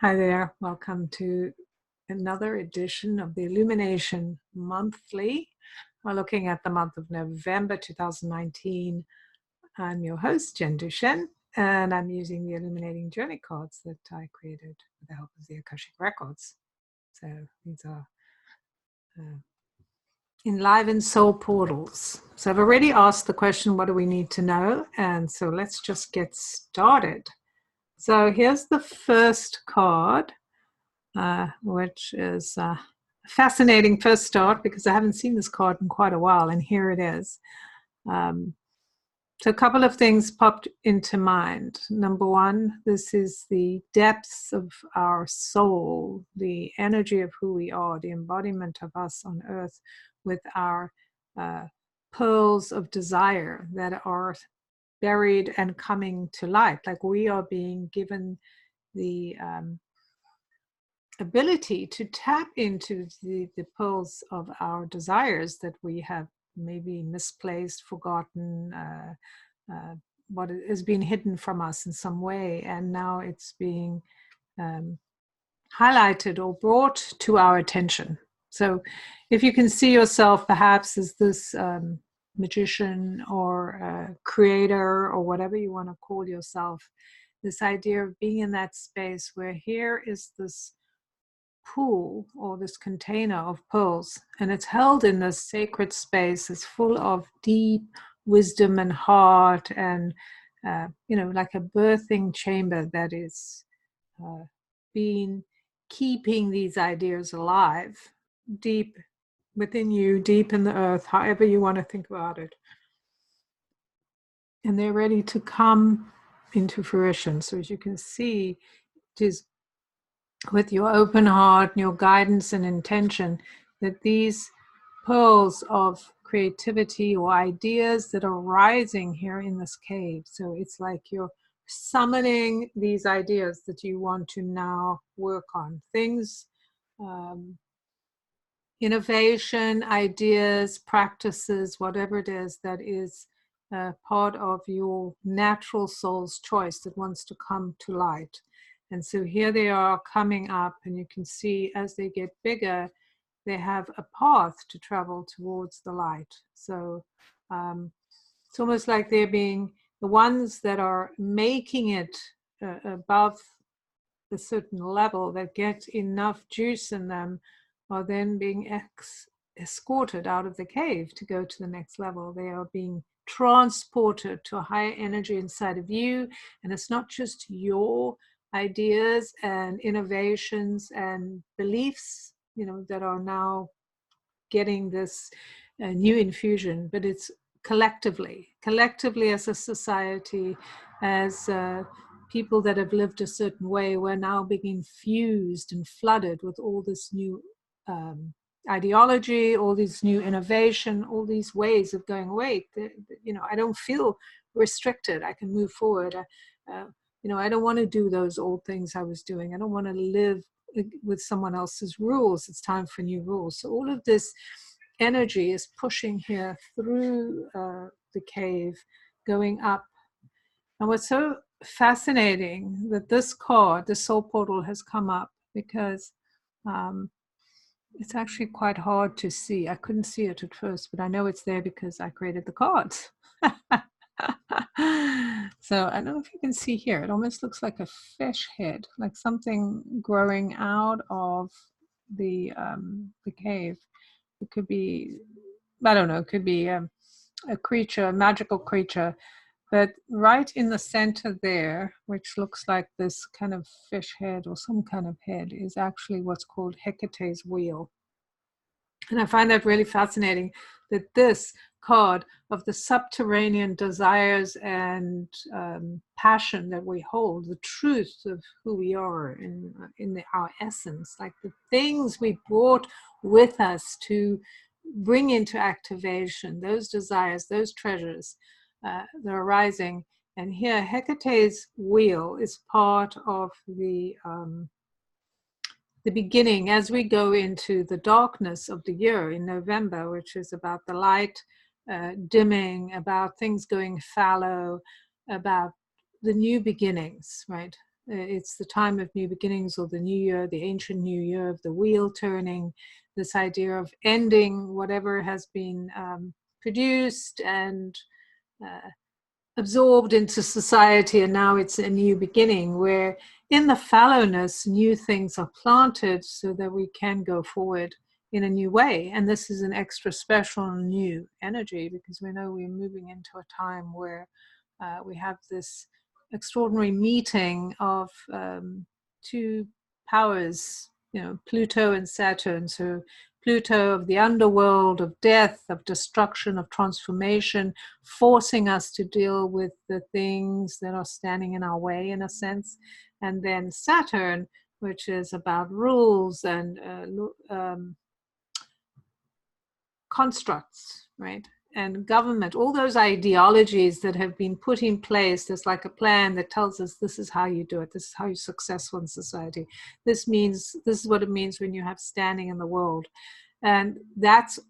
Hi there, welcome to another edition of the Illumination Monthly. We're looking at the month of November 2019. I'm your host, Jen Duchene, and I'm using the Illuminating Journey Cards that I created with the help of the Akashic Records. So these are enlivened soul portals. So I've already asked the question, what do we need to know? And so let's just get started. So here's the first card. Which is a fascinating first start because I haven't seen this card in quite a while, and here it is. So a couple of things popped into mind. Number one, this is the depths of our soul, the energy of who we are, the embodiment of us on earth with our pearls of desire that are buried and coming to light. Like we are being given the ability to tap into the pearls of our desires that we have maybe misplaced, forgotten, what has been hidden from us in some way, and now it's being highlighted or brought to our attention. So if you can see yourself perhaps as this magician or creator or whatever you want to call yourself, this idea of being in that space where here is this pool or this container of pearls, and it's held in this sacred space. It's full of deep wisdom and heart, and like a birthing chamber that is been keeping these ideas alive deep within you, deep in the earth, however you want to think about it, and they're ready to come into fruition. So as you can see, it is with your open heart and your guidance and intention that these pearls of creativity or ideas that are rising here in this cave. So it's like you're summoning these ideas that you want to now work on. Things, innovation, ideas, practices, whatever it is that is part of your natural soul's choice that wants to come to light. And so here they are coming up, and you can see as they get bigger, they have a path to travel towards the light. So it's almost like they're being the ones that are making it above a certain level, that get enough juice in them, are then being escorted out of the cave to go to the next level. They are being transported to a higher energy inside of you, and it's not just your ideas and innovations and beliefs that are now getting this new infusion, but it's collectively as a society, as people that have lived a certain way, we're now being infused and flooded with all this new ideology, all these new innovation, all these ways of going, wait, I don't feel restricted, I can move forward. I don't want to do those old things I was doing. I don't want to live with someone else's rules. It's time for new rules. So all of this energy is pushing here through the cave, going up. And what's so fascinating that this card, the soul portal, has come up because it's actually quite hard to see. I couldn't see it at first, but I know it's there because I created the cards. So I don't know if you can see here, it almost looks like a fish head, like something growing out of the cave. It could be, I don't know, it could be a creature, a magical creature. But right in the center there, which looks like this kind of fish head or some kind of head, is actually what's called Hecate's wheel. And I find that really fascinating, that this card of the subterranean desires and passion that we hold, the truth of who we are in our essence, like the things we brought with us to bring into activation, those desires, those treasures that are rising. And here, Hecate's wheel is part of the beginning as we go into the darkness of the year in November, which is about the light dimming, about things going fallow, about the new beginnings, right? It's the time of new beginnings, or the new year, the ancient new year of the wheel turning, this idea of ending whatever has been produced and absorbed into society, and now it's a new beginning where in the fallowness new things are planted so that we can go forward in a new way. And this is an extra special new energy because we know we're moving into a time where we have this extraordinary meeting of two powers, you know, Pluto and Saturn. So Pluto of the underworld, of death, of destruction, of transformation, forcing us to deal with the things that are standing in our way, in a sense. And then Saturn, which is about rules and constructs, right? And government, all those ideologies that have been put in place. There's like a plan that tells us this is how you do it. This is how you're successful in society. This is what it means when you have standing in the world. And that's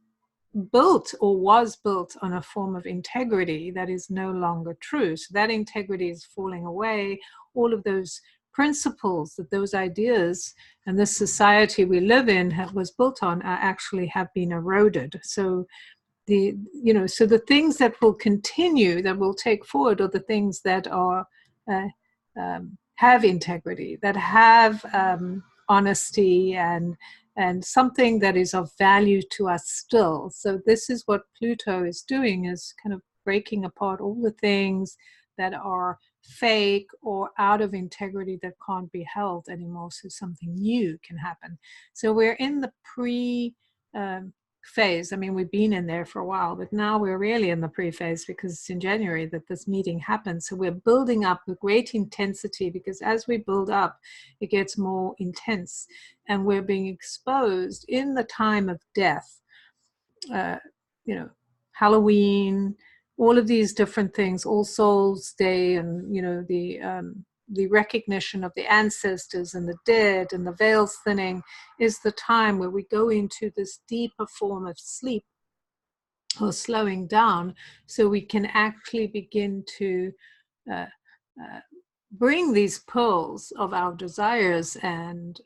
built or was built on a form of integrity that is no longer true. So that integrity is falling away. All of those principles, that those ideas and this society we live in was built on actually have been eroded. So the things that will continue, that will take forward, are the things that are have integrity, that have honesty and something that is of value to us still. So this is what Pluto is doing, is kind of breaking apart all the things that are fake or out of integrity that can't be held anymore, so something new can happen. So we're in the phase. I mean, we've been in there for a while, but now we're really in the pre-phase because it's in January that this meeting happens. So we're building up with great intensity, because as we build up, it gets more intense, and we're being exposed in the time of death, Halloween, all of these different things, All Souls Day, and the recognition of the ancestors and the dead and the veils thinning is the time where we go into this deeper form of sleep or slowing down, so we can actually begin to bring these pearls of our desires and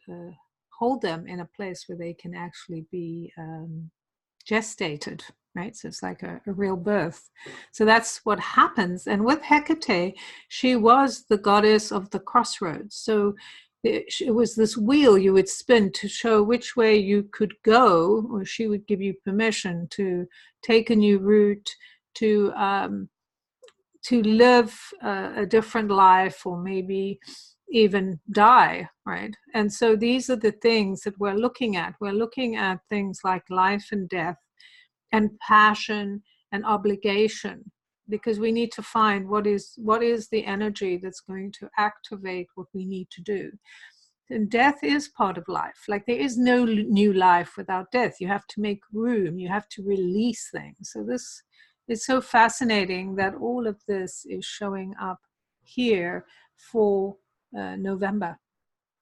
hold them in a place where they can actually be gestated, right? So it's like a real birth. So that's what happens. And with Hecate, she was the goddess of the crossroads. So it was this wheel you would spin to show which way you could go, or she would give you permission to take a new route, to live a different life, or maybe even die, right? And so these are the things that we're looking at. We're looking at things like life and death and passion and obligation, because we need to find what is the energy that's going to activate what we need to do. And death is part of life. Like, there is no new life without death. You have to make room. You have to release things. So this is so fascinating that all of this is showing up here for November.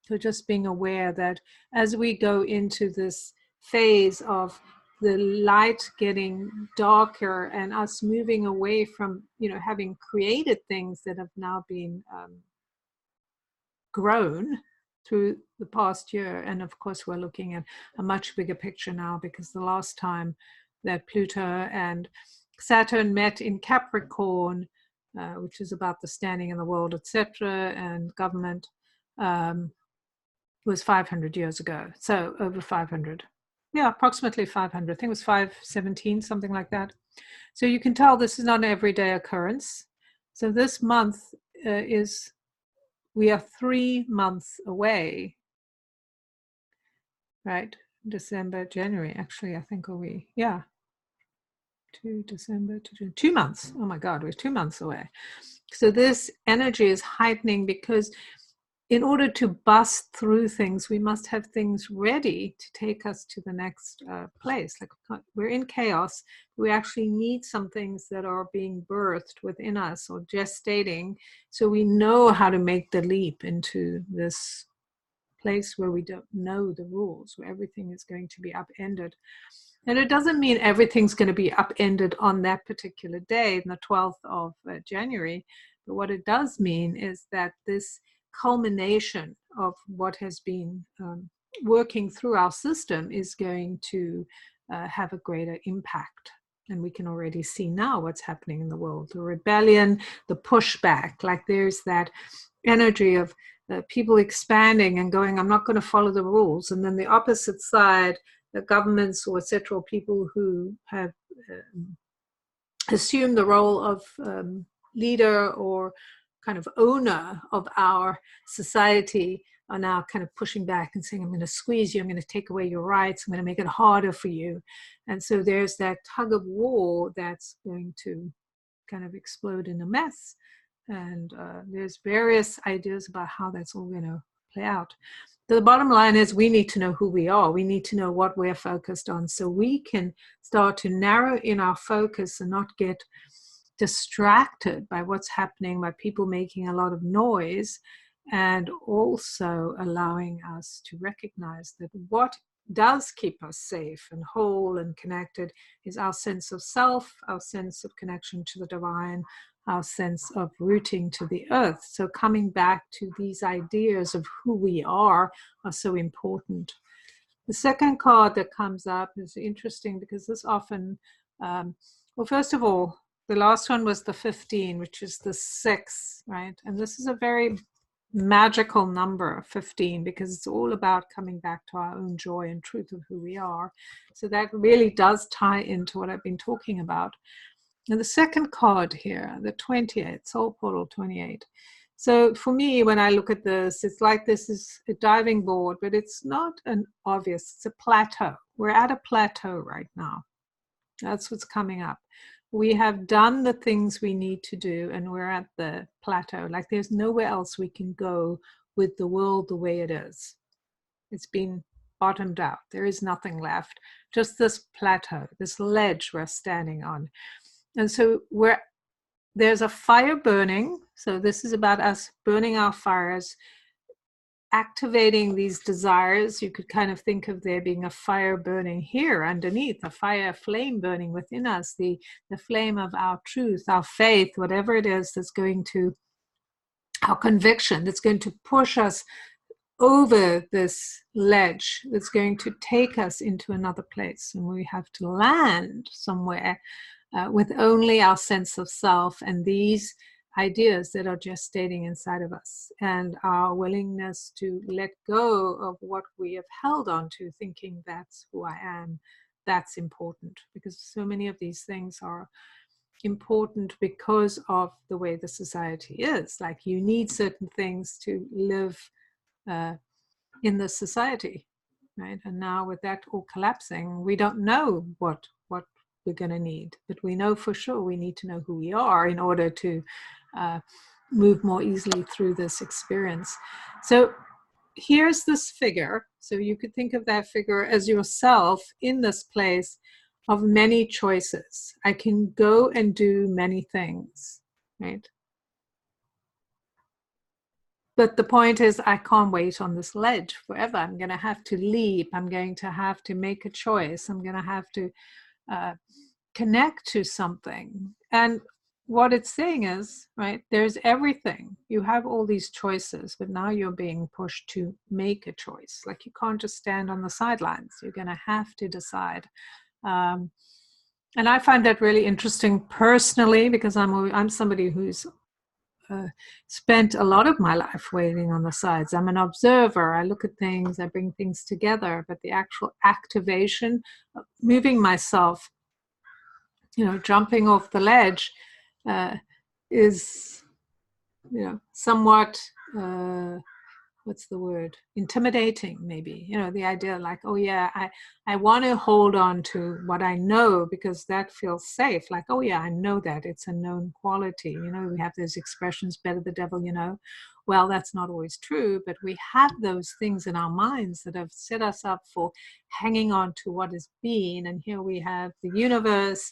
So just being aware that as we go into this phase of the light getting darker and us moving away from, having created things that have now been grown through the past year. And of course, we're looking at a much bigger picture now, because the last time that Pluto and Saturn met in Capricorn, which is about the standing in the world, etc., and government, was 500 years ago. So over 500. Yeah, approximately 500. I think it was 517, something like that. So you can tell this is not an everyday occurrence. So this month we are 3 months away, right? December, January, actually, I think, are we? Yeah. To December, to 2 months. Oh my God, we're 2 months away. So this energy is heightening, because in order to bust through things, we must have things ready to take us to the next place. Like, we're in chaos. We actually need some things that are being birthed within us or gestating, so we know how to make the leap into this place where we don't know the rules, where everything is going to be upended. And it doesn't mean everything's going to be upended on that particular day, the 12th of January. But what it does mean is that this culmination of what has been working through our system is going to have a greater impact. And we can already see now what's happening in the world. The rebellion, the pushback, like there's that energy of people expanding and going, I'm not going to follow the rules. And then the opposite side, the governments or etc., people who have assumed the role of leader or kind of owner of our society are now kind of pushing back and saying, I'm going to squeeze you, I'm going to take away your rights, I'm going to make it harder for you. And so there's that tug of war that's going to kind of explode in a mess. And there's various ideas about how that's all going to play out. The bottom line is we need to know who we are. We need to know what we're focused on so we can start to narrow in our focus and not get distracted by what's happening, by people making a lot of noise, and also allowing us to recognize that what does keep us safe and whole and connected is our sense of self, our sense of connection to the divine, our sense of rooting to the earth. So coming back to these ideas of who we are so important. The second card that comes up is interesting because this often, well, first of all, the last one was the 15, which is the 6, right? And this is a very magical number, 15, because it's all about coming back to our own joy and truth of who we are. So that really does tie into what I've been talking about. And the second card here, the 28, Soul Portal 28. So for me, when I look at this, it's like this is a diving board, but it's not an obvious, it's a plateau. We're at a plateau right now. That's what's coming up. We have done the things we need to do, and we're at the plateau. Like there's nowhere else we can go with the world the way it is. It's been bottomed out. There is nothing left. Just this plateau, this ledge we're standing on. And so there's a fire burning. So this is about us burning our fires, activating these desires. You could kind of think of there being a fire burning here underneath, a fire flame burning within us, the flame of our truth, our faith, whatever it is that's going to, our conviction, that's going to push us over this ledge, that's going to take us into another place. And we have to land somewhere with only our sense of self and these ideas that are gestating inside of us, and our willingness to let go of what we have held on to, thinking that's who I am. That's important, because so many of these things are important because of the way the society is. Like you need certain things to live in the society, right? And now with that all collapsing, we don't know what we're going to need, but we know for sure we need to know who we are in order to move more easily through this experience. So here's this figure. So you could think of that figure as yourself in this place of many choices. I can go and do many things, right? But the point is, I can't wait on this ledge forever. I'm going to have to leap. I'm going to have to make a choice. I'm going to have to connect to something. And what it's saying is, right, there's everything. You have all these choices, but now you're being pushed to make a choice. Like you can't just stand on the sidelines. You're going to have to decide. And I find that really interesting personally, because I'm somebody who's spent a lot of my life waiting on the sides. I'm an observer. I look at things, I bring things together, but the actual activation, moving myself, jumping off the ledge is, somewhat, what's the word? Intimidating, maybe. The idea like, oh yeah, I want to hold on to what I know because that feels safe. Like, oh yeah, I know that. It's a known quality. We have those expressions, better the devil, Well, that's not always true, but we have those things in our minds that have set us up for hanging on to what has been. And here we have the universe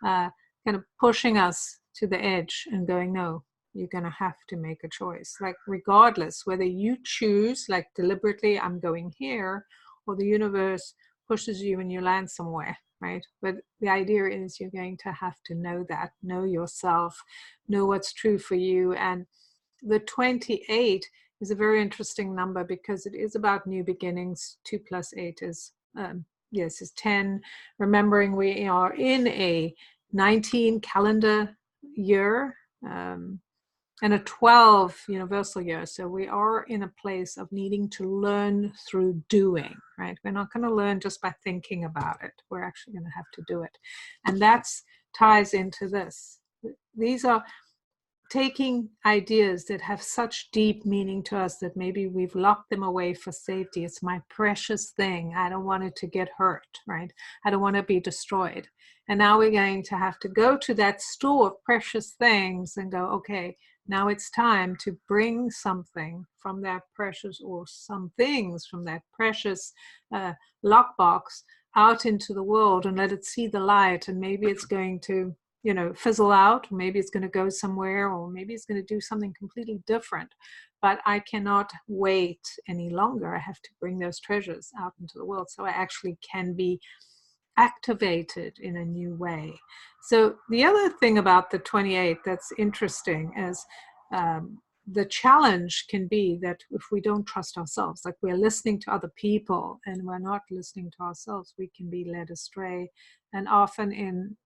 kind of pushing us to the edge and going, no, you're going to have to make a choice. Like regardless, whether you choose, like deliberately, I'm going here, or the universe pushes you and you land somewhere, right? But the idea is you're going to have to know that, know yourself, know what's true for you. And the 28 is a very interesting number because it is about new beginnings. 2 plus 8 is, yes, is 10. Remembering we are in a 19 calendar year, and a 12 universal year. So we are in a place of needing to learn through doing, right? We're not going to learn just by thinking about it. We're actually going to have to do it. And that ties into this. These are taking ideas that have such deep meaning to us that maybe we've locked them away for safety. It's my precious thing. I don't want it to get hurt, right? I don't want to be destroyed. And now we're going to have to go to that store of precious things and go, okay, now it's time to bring something from that precious, or some things from that precious lockbox out into the world and let it see the light. And maybe it's going to, fizzle out, or maybe it's going to go somewhere, or maybe it's going to do something completely different. But I cannot wait any longer. I have to bring those treasures out into the world so I actually can be activated in a new way. So the other thing about the 28 that's interesting is the challenge can be that if we don't trust ourselves, like we're listening to other people and we're not listening to ourselves, we can be led astray, and often in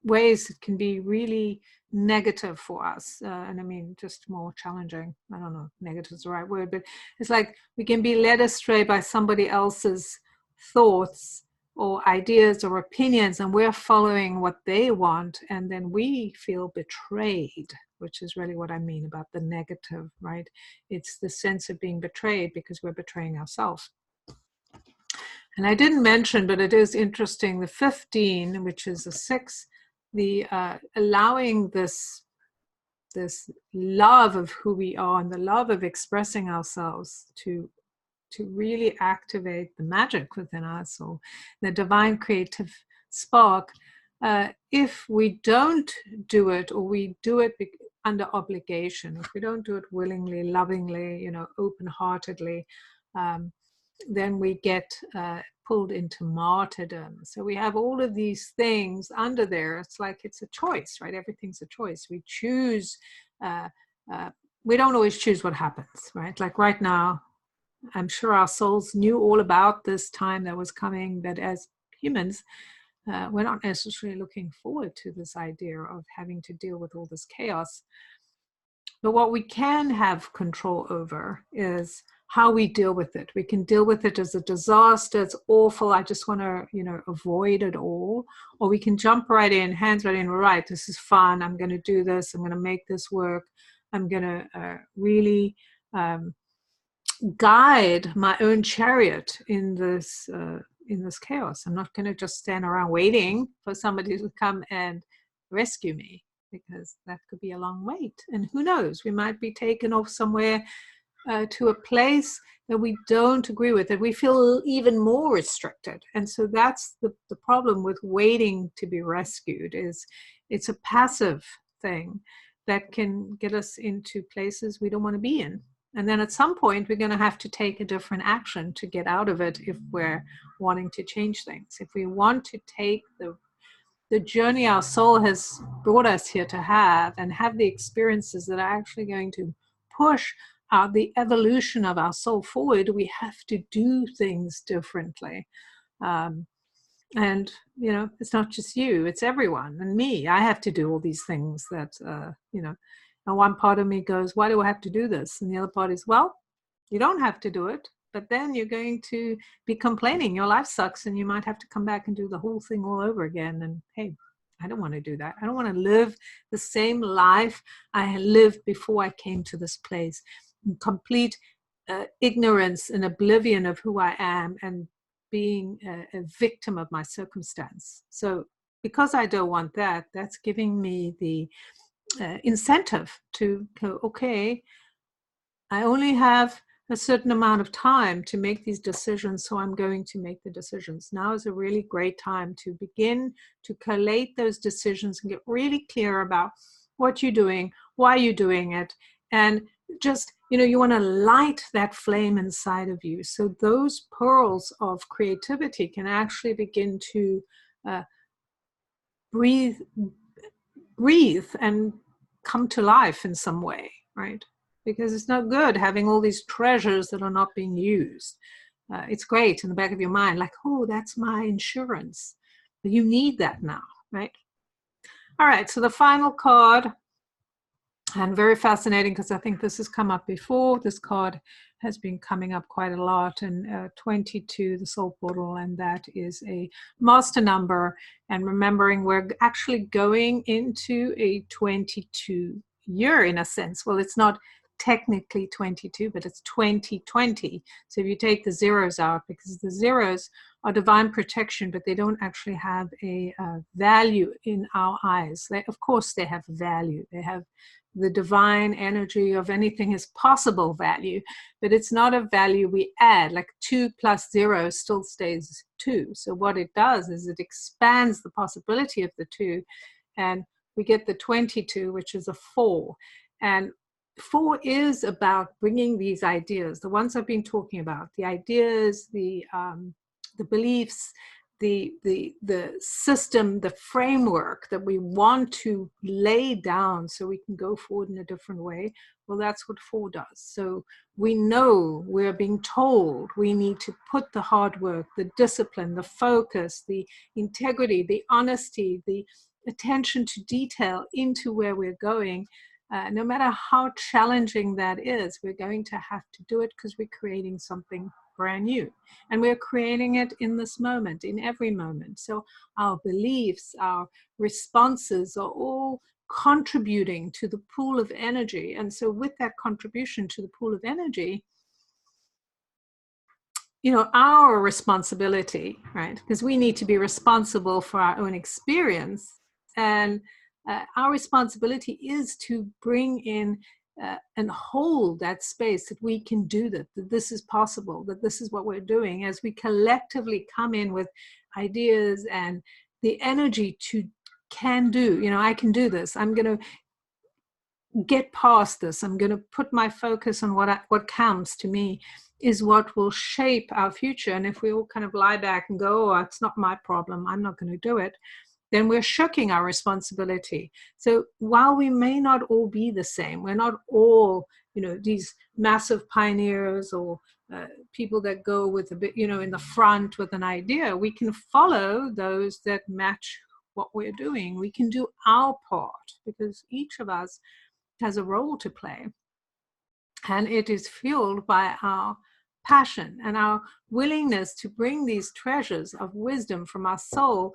ways that can be really negative for us. And I mean, just more challenging. I don't know, negative is the right word, but it's like we can be led astray by somebody else's thoughts or ideas or opinions, and we're following what they want, and then we feel betrayed, which is really what I mean about the negative, right? It's the sense of being betrayed because we're betraying ourselves. And I didn't mention, but it is interesting, the 15, which is a 6, the allowing this love of who we are and the love of expressing ourselves to really activate the magic within us, or the divine creative spark. If we don't do it, or we do it under obligation, if we don't do it willingly, lovingly, open-heartedly, then we get pulled into martyrdom. So we have all of these things under there. It's like it's a choice, right? Everything's a choice. We choose. We don't always choose what happens, right? Like right now, I'm sure our souls knew all about this time that was coming, but as humans, we're not necessarily looking forward to this idea of having to deal with all this chaos. But what we can have control over is how we deal with it. We can deal with it as a disaster. It's awful. I just want to, avoid it all. Or we can jump right in, hands right in. Right, this is fun. I'm going to do this. I'm going to make this work. I'm going to really guide my own chariot in this chaos. I'm not going to just stand around waiting for somebody to come and rescue me, because that could be a long wait. And who knows, we might be taken off somewhere to a place that we don't agree with, that we feel even more restricted. And so that's the problem with waiting to be rescued, is it's a passive thing that can get us into places we don't want to be in. And then at some point, we're going to have to take a different action to get out of it if we're wanting to change things. If we want to take the journey our soul has brought us here to have, and have the experiences that are actually going to push the evolution of our soul forward, we have to do things differently. And, it's not just you, it's everyone. And me, I have to do all these things that, and one part of me goes, why do I have to do this? And the other part is, well, you don't have to do it, but then you're going to be complaining. Your life sucks, and you might have to come back and do the whole thing all over again. And hey, I don't want to do that. I don't want to live the same life I lived before I came to this place, in complete ignorance and oblivion of who I am, and being a victim of my circumstance. So because I don't want that, that's giving me the incentive to go, okay, I only have a certain amount of time to make these decisions, so I'm going to make the decisions. Now is a really great time to begin to collate those decisions and get really clear about what you're doing, why you're doing it, and just, you want to light that flame inside of you. So those pearls of creativity can actually begin to breathe and come to life in some way, right? because it's not good having all these treasures that are not being used. It's great in the back of your mind, like, oh, that's my insurance. But you need that now, right? All right, so the final card, and very fascinating because I think this has come up before. This card has been coming up quite a lot, and 22, the soul portal, and that is a master number. And remembering we're actually going into a 22 year in a sense. Well, it's not technically 22, but it's 2020. So if you take the zeros out, because the zeros are divine protection, but they don't actually have a value in our eyes. Of course, they have value. They have the divine energy of anything is possible value, but it's not a value we add. Like 2 plus 0 still stays 2. So what it does is it expands the possibility of the 2, and we get the 22, which is a 4. And 4 is about bringing these ideas, the ones I've been talking about, the ideas, the beliefs, the system, the framework that we want to lay down so we can go forward in a different way. Well, that's what 4 does. So we know, we're being told we need to put the hard work, the discipline, the focus, the integrity, the honesty, the attention to detail into where we're going. No matter how challenging that is, we're going to have to do it because we're creating something brand new. And we're creating it in this moment, in every moment. So our beliefs, our responses are all contributing to the pool of energy. And so with that contribution to the pool of energy, you know, our responsibility, right? Because we need to be responsible for our own experience. And our responsibility is to bring in and hold that space that we can do that this is possible, that this is what we're doing, as we collectively come in with ideas and the energy to can do. You know, I can do this. I'm going to get past this. I'm going to put my focus on what counts to me is what will shape our future. And if we all kind of lie back and go, oh, it's not my problem, I'm not going to do it, then we're shirking our responsibility. So while we may not all be the same, we're not all, you know, these massive pioneers or people that go with a bit, you know, in the front with an idea. We can follow those that match what we're doing. We can do our part because each of us has a role to play. And it is fueled by our passion and our willingness to bring these treasures of wisdom from our soul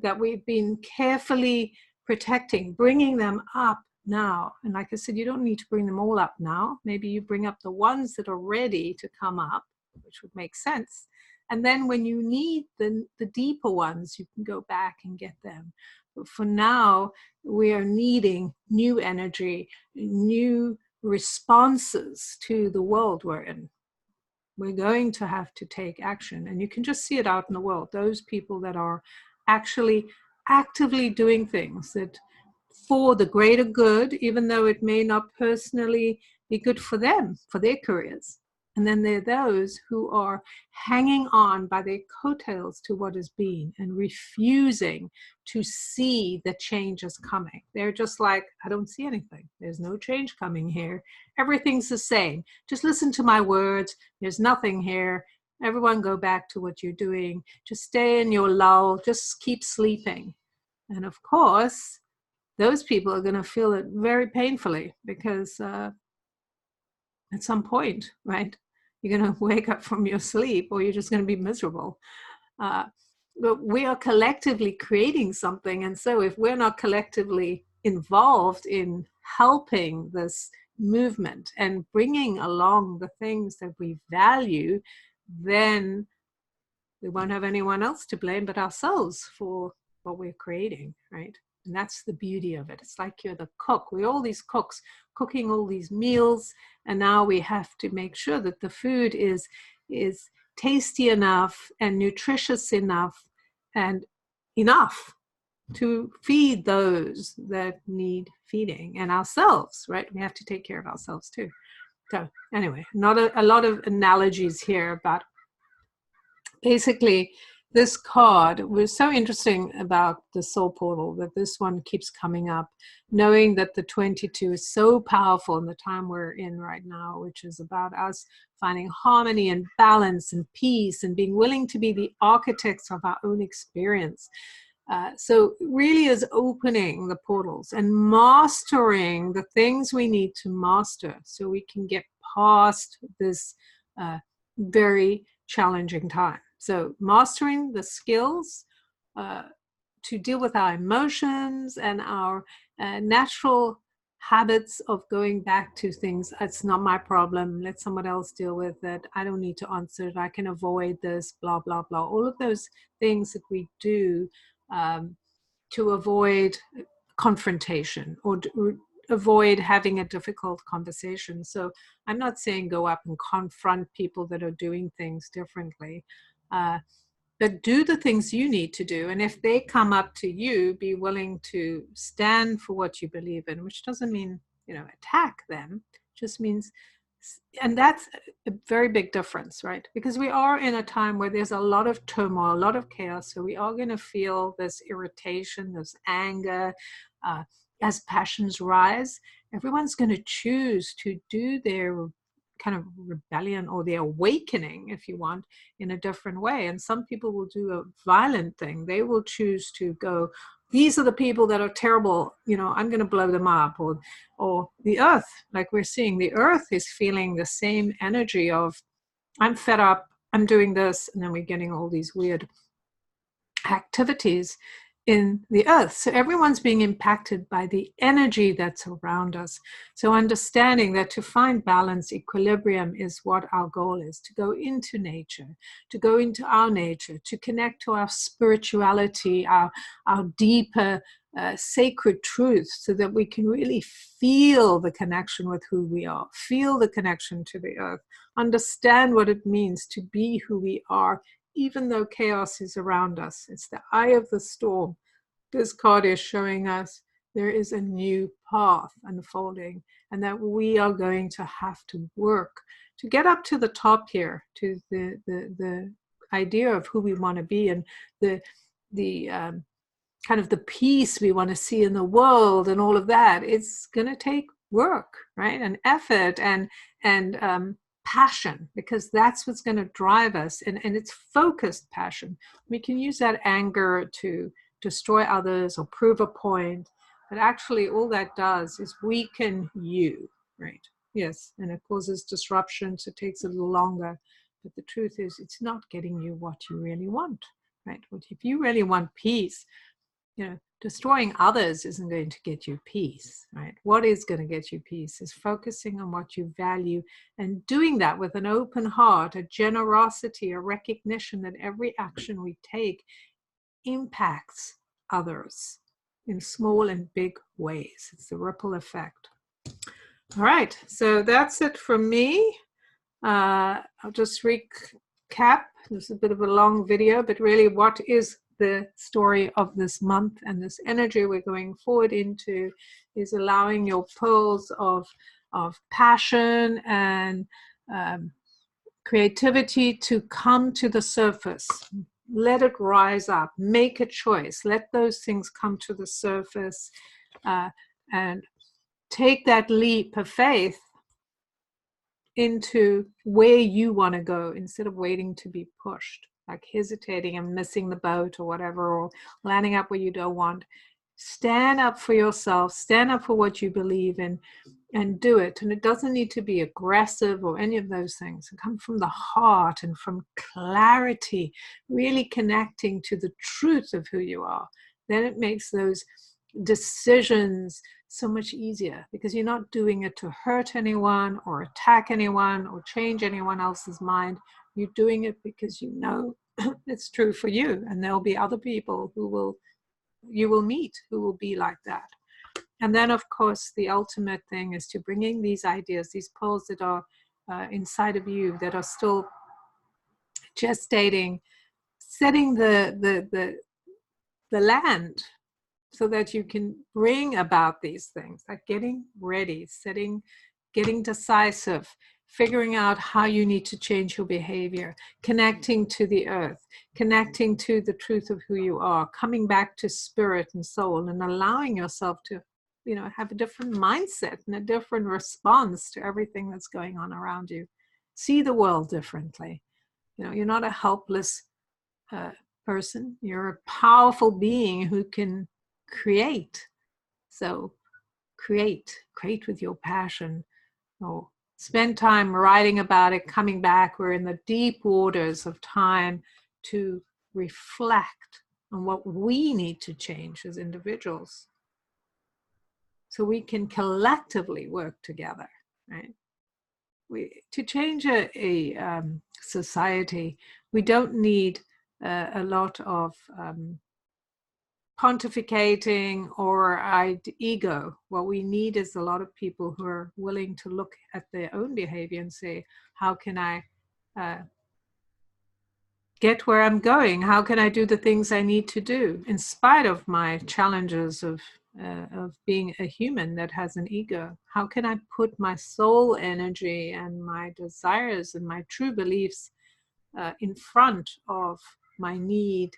that we've been carefully protecting, bringing them up now. And like I said, you don't need to bring them all up now. Maybe you bring up the ones that are ready to come up, which would make sense. And then when you need the deeper ones, you can go back and get them. But for now, we are needing new energy, new responses to the world we're in. We're going to have to take action. And you can just see it out in the world. Those people that are actually actively doing things that for the greater good, even though it may not personally be good for them, for their careers. And then there are those who are hanging on by their coattails to what has been and refusing to see the change is coming. They're just like, I don't see anything. There's no change coming here. Everything's the same. Just listen to my words. There's nothing here. Everyone go back to what you're doing. Just stay in your lull. Just keep sleeping. And of course, those people are going to feel it very painfully because at some point, right, you're going to wake up from your sleep or you're just going to be miserable. But we are collectively creating something. And so if we're not collectively involved in helping this movement and bringing along the things that we value, then we won't have anyone else to blame but ourselves for what we're creating, right? And that's the beauty of it. It's like you're the cook. We're all these cooks cooking all these meals, and now we have to make sure that the food is tasty enough and nutritious enough and enough to feed those that need feeding, and ourselves, right? We have to take care of ourselves too. So anyway, not a lot of analogies here, but basically this card was so interesting about the soul portal that this one keeps coming up, knowing that the 22 is so powerful in the time we're in right now, which is about us finding harmony and balance and peace and being willing to be the architects of our own experience. So it really is opening the portals and mastering the things we need to master so we can get past this very challenging time. So mastering the skills to deal with our emotions and our natural habits of going back to things. It's not my problem. Let someone else deal with it. I don't need to answer it. I can avoid this, blah, blah, blah. All of those things that we do to avoid confrontation or avoid having a difficult conversation. So I'm not saying go up and confront people that are doing things differently, but do the things you need to do. And if they come up to you, be willing to stand for what you believe in, which doesn't mean, attack them, just means, and that's a very big difference, right? Because we are in a time where there's a lot of turmoil, a lot of chaos. So we are going to feel this irritation, this anger, as passions rise. Everyone's going to choose to do their kind of rebellion or their awakening, if you want, in a different way. And some people will do a violent thing. They will choose to go, these are the people that are terrible, I'm going to blow them up. Or the earth, like we're seeing, the earth is feeling the same energy of, I'm fed up, I'm doing this, and then we're getting all these weird activities in the earth. So everyone's being impacted by the energy that's around us. So understanding that to find balance, equilibrium is what our goal is, to go into nature, to go into our nature, to connect to our spirituality, our deeper sacred truth, so that we can really feel the connection with who we are, feel the connection to the earth, understand what it means to be who we are, even though chaos is around us. It's the eye of the storm. This card is showing us there is a new path unfolding, and that we are going to have to work to get up to the top here, to the idea of who we want to be, and the kind of the peace we want to see in the world, and all of that. It's going to take work, right, and effort and passion, because that's what's going to drive us, and it's focused passion. We can use that anger to destroy others or prove a point, but actually all that does is weaken you, right? Yes, and it causes disruption, so it takes a little longer, but the truth is it's not getting you what you really want, right? If you really want peace, destroying others isn't going to get you peace, right? What is going to get you peace is focusing on what you value and doing that with an open heart, a generosity, a recognition that every action we take impacts others in small and big ways. It's the ripple effect. All right, so that's it from me. I'll just recap. This is a bit of a long video, but really what is the story of this month and this energy we're going forward into is allowing your pearls of passion and creativity to come to the surface. Let it rise up. Make a choice. Let those things come to the surface and take that leap of faith into where you want to go instead of waiting to be pushed, like hesitating and missing the boat or whatever, or landing up where you don't want. Stand up for yourself, stand up for what you believe in, and do it. And it doesn't need to be aggressive or any of those things. It comes from the heart and from clarity, really connecting to the truth of who you are. Then it makes those decisions so much easier, because you're not doing it to hurt anyone or attack anyone or change anyone else's mind. You're doing it because you know it's true for you, and there'll be other people you will meet who will be like that. And then, of course, the ultimate thing is to bringing these ideas, these pearls that are inside of you, that are still gestating, setting the land, so that you can bring about these things, like getting ready, getting decisive, figuring out how you need to change your behavior, connecting to the earth, connecting to the truth of who you are, coming back to spirit and soul, and allowing yourself to, you know, have a different mindset and a different response to everything that's going on around you. See the world differently. You know, you're not a helpless person. You're a powerful being who can create. So create with your passion. Oh, spend time writing about it, coming back. We're in the deep waters of time to reflect on what we need to change as individuals so we can collectively work together, right? To change a society, we don't need a lot of pontificating or ego. What we need is a lot of people who are willing to look at their own behavior and say, how can I get where I'm going? How can I do the things I need to do in spite of my challenges of being a human that has an ego? How can I put my soul energy and my desires and my true beliefs in front of my need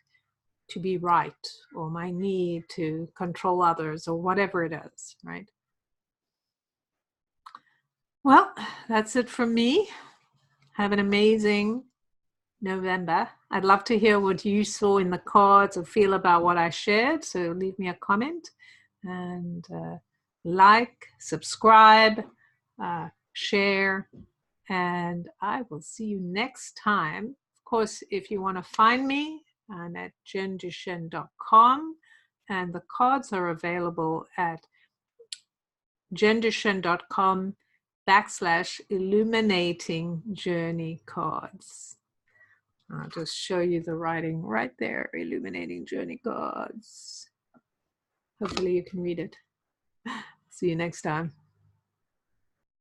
to be right, or my need to control others, or whatever it is, right? Well, that's it from me. Have an amazing November. I'd love to hear what you saw in the cards or feel about what I shared. So leave me a comment and like, subscribe, share, and I will see you next time. Of course, if you want to find me, I'm at jenduchene.com, and the cards are available at jenduchene.com/Illuminating Journey Cards. I'll just show you the writing right there, Illuminating Journey Cards. Hopefully you can read it. See you next time.